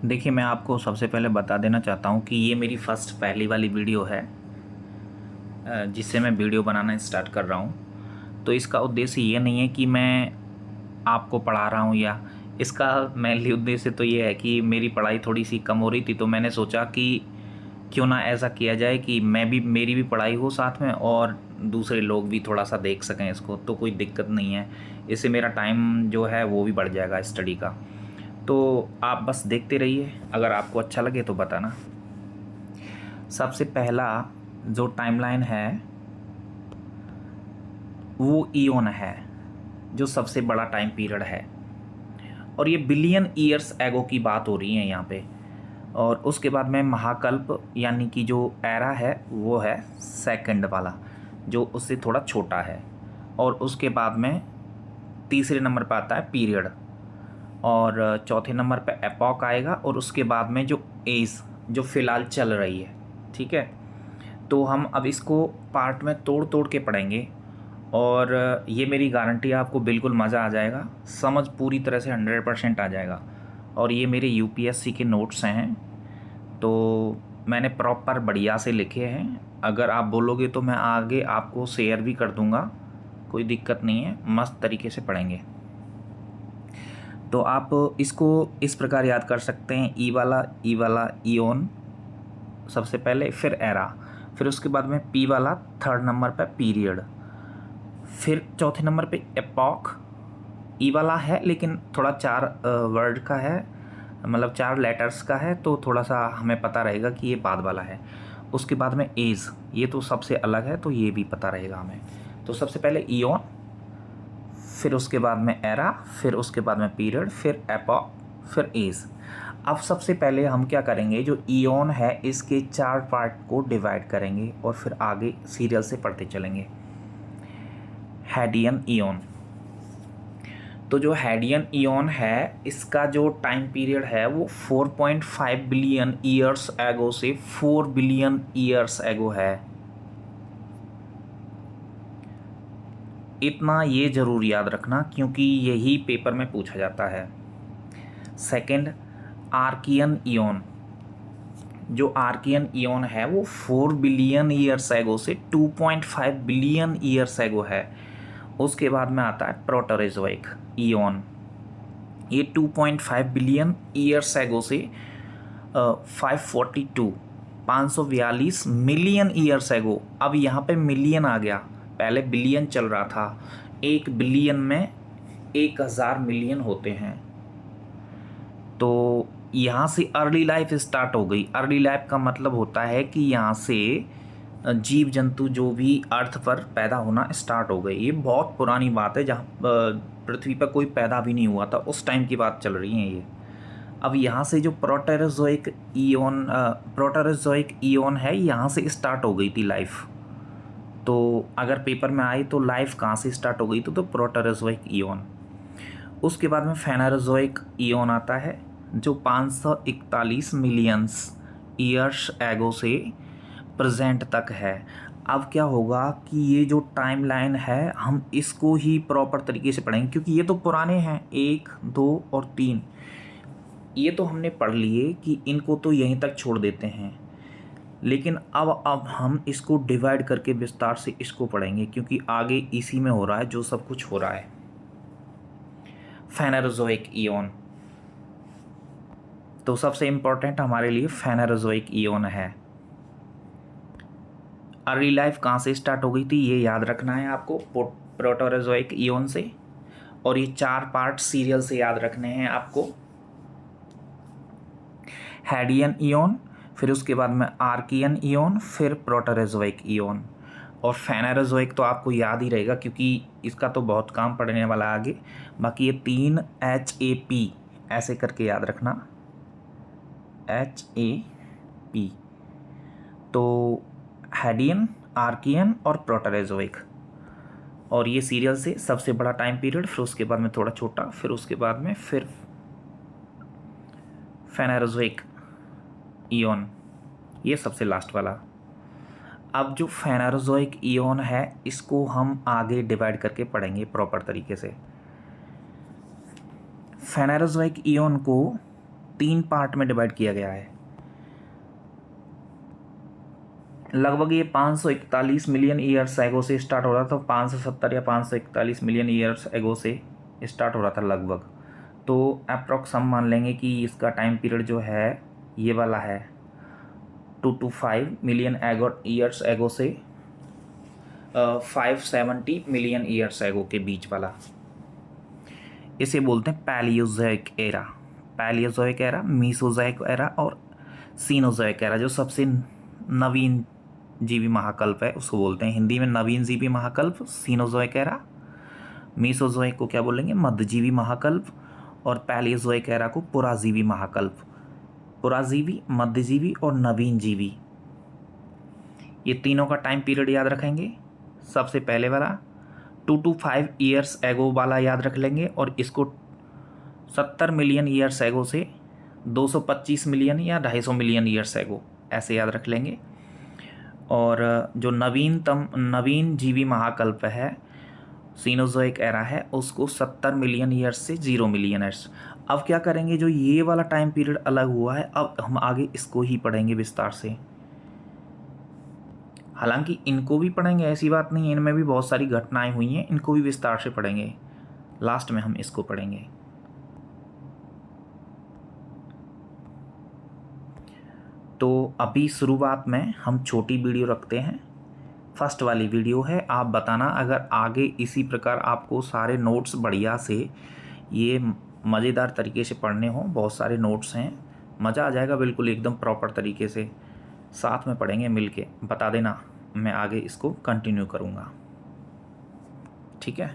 देखिए, मैं आपको सबसे पहले बता देना चाहता हूँ कि ये मेरी पहली वाली वीडियो है जिससे मैं वीडियो बनाना स्टार्ट कर रहा हूँ। तो इसका उद्देश्य ये नहीं है कि मैं आपको पढ़ा रहा हूँ, या इसका मेनली उद्देश्य तो ये है कि मेरी पढ़ाई थोड़ी सी कम हो रही थी, तो मैंने सोचा कि क्यों ना ऐसा किया जाए कि मेरी भी पढ़ाई हो साथ में, और दूसरे लोग भी थोड़ा सा देख सकें इसको, तो कोई दिक्कत नहीं है। इससे मेरा टाइम जो है वो भी बढ़ जाएगा स्टडी का। तो आप बस देखते रहिए, अगर आपको अच्छा लगे तो बताना। सबसे पहला जो टाइमलाइन है वो ईओन है, जो सबसे बड़ा टाइम पीरियड है, और ये बिलियन ईयर्स एगो की बात हो रही है यहाँ पे। और उसके बाद में महाकल्प यानी कि जो एरा है वो है सेकंड वाला, जो उससे थोड़ा छोटा है। और उसके बाद में तीसरे नंबर पर आता है पीरियड, और चौथे नंबर पे एपॉक आएगा, और उसके बाद में जो एज जो फ़िलहाल चल रही है। ठीक है, तो हम अब इसको पार्ट में तोड़ तोड़ के पढ़ेंगे, और ये मेरी गारंटी है, आपको बिल्कुल मज़ा आ जाएगा, समझ पूरी तरह से 100% आ जाएगा। और ये मेरे यूपीएससी के नोट्स हैं, तो मैंने प्रॉपर बढ़िया से लिखे हैं। अगर आप बोलोगे तो मैं आगे आपको शेयर भी कर दूँगा, कोई दिक्कत नहीं है, मस्त तरीके से पढ़ेंगे। तो आप इसको इस प्रकार याद कर सकते हैं, ई वाला ईओन सबसे पहले, फिर एरा, फिर उसके बाद में पी वाला थर्ड नंबर पे पीरियड, फिर चौथे नंबर पे एपॉक। ई वाला है लेकिन थोड़ा 4 वर्ड का है, मतलब 4 लेटर्स का है, तो थोड़ा सा हमें पता रहेगा कि ये बाद वाला है। उसके बाद में एज, ये तो सबसे अलग है, तो ये भी पता रहेगा हमें। तो सबसे पहले ईओन, फिर उसके बाद में एरा, फिर उसके बाद में पीरियड, फिर एपॉक, फिर एज। अब सबसे पहले हम क्या करेंगे, जो ईओन है इसके 4 पार्ट को डिवाइड करेंगे, और फिर आगे सीरियल से पढ़ते चलेंगे। हैडियन ईओन, तो जो हैडियन ईओन है इसका जो टाइम पीरियड है वो 4.5 बिलियन ईयर्स एगो से 4 बिलियन ईयर्स एगो है। इतना ये ज़रूर याद रखना, क्योंकि यही पेपर में पूछा जाता है। सेकंड, आर्कियन ईओन, जो आर्कियन ईओन है वो 4 बिलियन ईयर्स एगो से 2.5 बिलियन ईयर्स एगो है। उसके बाद में आता है प्रोटोरेजोइक ईओन, ये 2.5 बिलियन ईयर्स एगो से 542 मिलियन ईयर्स एगो। अब यहाँ पे मिलियन आ गया, पहले बिलियन चल रहा था। 1 बिलियन में 1000 मिलियन होते हैं। तो यहाँ से अर्ली लाइफ स्टार्ट हो गई। अर्ली लाइफ का मतलब होता है कि यहाँ से जीव जंतु जो भी अर्थ पर पैदा होना स्टार्ट हो गए। ये बहुत पुरानी बात है, जहाँ पृथ्वी पर कोई पैदा भी नहीं हुआ था, उस टाइम की बात चल रही है ये। अब यहाँ से जो प्रोटेरोजोइक ईओन है, यहाँ से स्टार्ट हो गई थी लाइफ। तो अगर पेपर में आई तो लाइफ कहाँ से स्टार्ट हो गई, तो प्रोटेरोजोइक ईओन। उसके बाद में फेनेरोजोइक ईओन आता है, जो 541 मिलियंस ईयर्स एगो से प्रेजेंट तक है। अब क्या होगा कि ये जो टाइमलाइन है हम इसको ही प्रॉपर तरीके से पढ़ेंगे, क्योंकि ये तो पुराने हैं, 1, 2 और 3 ये तो हमने पढ़ लिए कि इनको तो यहीं तक छोड़ देते हैं। लेकिन अब हम इसको डिवाइड करके विस्तार से इसको पढ़ेंगे, क्योंकि आगे इसी में हो रहा है जो सब कुछ हो रहा है। फेनेरोजोइक ईओन, तो सबसे इम्पोर्टेंट हमारे लिए फेनेरोजोइक ईओन है। अर्ली लाइफ कहाँ से स्टार्ट हो गई थी ये याद रखना है आपको, प्रोटोरोजोइक ईओन से। और ये 4 पार्ट सीरियल से याद रखने हैं आपको। हैडियन ईओन, फिर उसके बाद में आर्कियन ईओन, फिर प्रोटोरोजोइक ईओन। और फेनेरोजोइक तो आपको याद ही रहेगा, क्योंकि इसका तो बहुत काम पड़ने वाला है आगे। बाकी ये 3 HAP ऐसे करके याद रखना, HAP। तो हैडियन, आर्कियन और प्रोटोरोजोइक, और ये सीरियल से सबसे बड़ा टाइम पीरियड, फिर उसके बाद में थोड़ा छोटा, फिर उसके बाद में फिर फेनेरोजोइक ईओन, ये सबसे लास्ट वाला। अब जो फेनेरोजोइक ईओन है इसको हम आगे डिवाइड करके पढ़ेंगे प्रॉपर तरीके से। फेनेरोजोइक ईओन को 3 पार्ट में डिवाइड किया गया है। लगभग ये 541 मिलियन ईयर्स एगो से स्टार्ट हो रहा था, 570 या 541 मिलियन ईयर्स एगो से स्टार्ट हो रहा था लगभग। तो अप्रॉक्स हम मान लेंगे कि इसका टाइम पीरियड जो है ये वाला है 2 to 5 मिलियन ईयर्स एगो से 570 मिलियन ईयर्स एगो के बीच वाला। इसे बोलते हैं Palaeozoic era. Palaeozoic era, Mesozoic era और सीनोजोइक एरा। जो सबसे नवीन जीवी महाकल्प है उसको बोलते हैं हिंदी में नवीन जीवी महाकल्प, सीनोजोइक एरा। मीसोजोइक को क्या बोलेंगे, मध्यजीवी महाकल्प। और पैलियोजोइक एरा को पुराजीवी महाकल्प। पुराजीवी, मध्यजीवी और नवीन जीवी, ये तीनों का टाइम पीरियड याद रखेंगे। सबसे पहले वाला 2 to 5 ईयर्स एगो वाला याद रख लेंगे, और इसको 70 मिलियन ईयर्स एगो से 225 मिलियन या 250 मिलियन ईयर्स एगो ऐसे याद रख लेंगे। और जो नवीन जीवी महाकल्प है, सीनोजोइक एरा है, उसको 70 मिलियन ईयर्स से 0 मिलियन ईयर्स। अब क्या करेंगे, जो ये वाला टाइम पीरियड अलग हुआ है, अब हम आगे इसको ही पढ़ेंगे विस्तार से। हालांकि इनको भी पढ़ेंगे, ऐसी बात नहीं है, इनमें भी बहुत सारी घटनाएं हुई हैं, इनको भी विस्तार से पढ़ेंगे। लास्ट में हम इसको पढ़ेंगे। तो अभी शुरुआत में हम छोटी वीडियो रखते हैं, फर्स्ट वाली वीडियो है। आप बताना अगर आगे इसी प्रकार आपको सारे नोट्स बढ़िया से ये मज़ेदार तरीके से पढ़ने हो। बहुत सारे नोट्स हैं, मज़ा आ जाएगा बिल्कुल एकदम प्रॉपर तरीके से। साथ में पढ़ेंगे मिल के, बता देना, मैं आगे इसको कंटिन्यू करूँगा। ठीक है।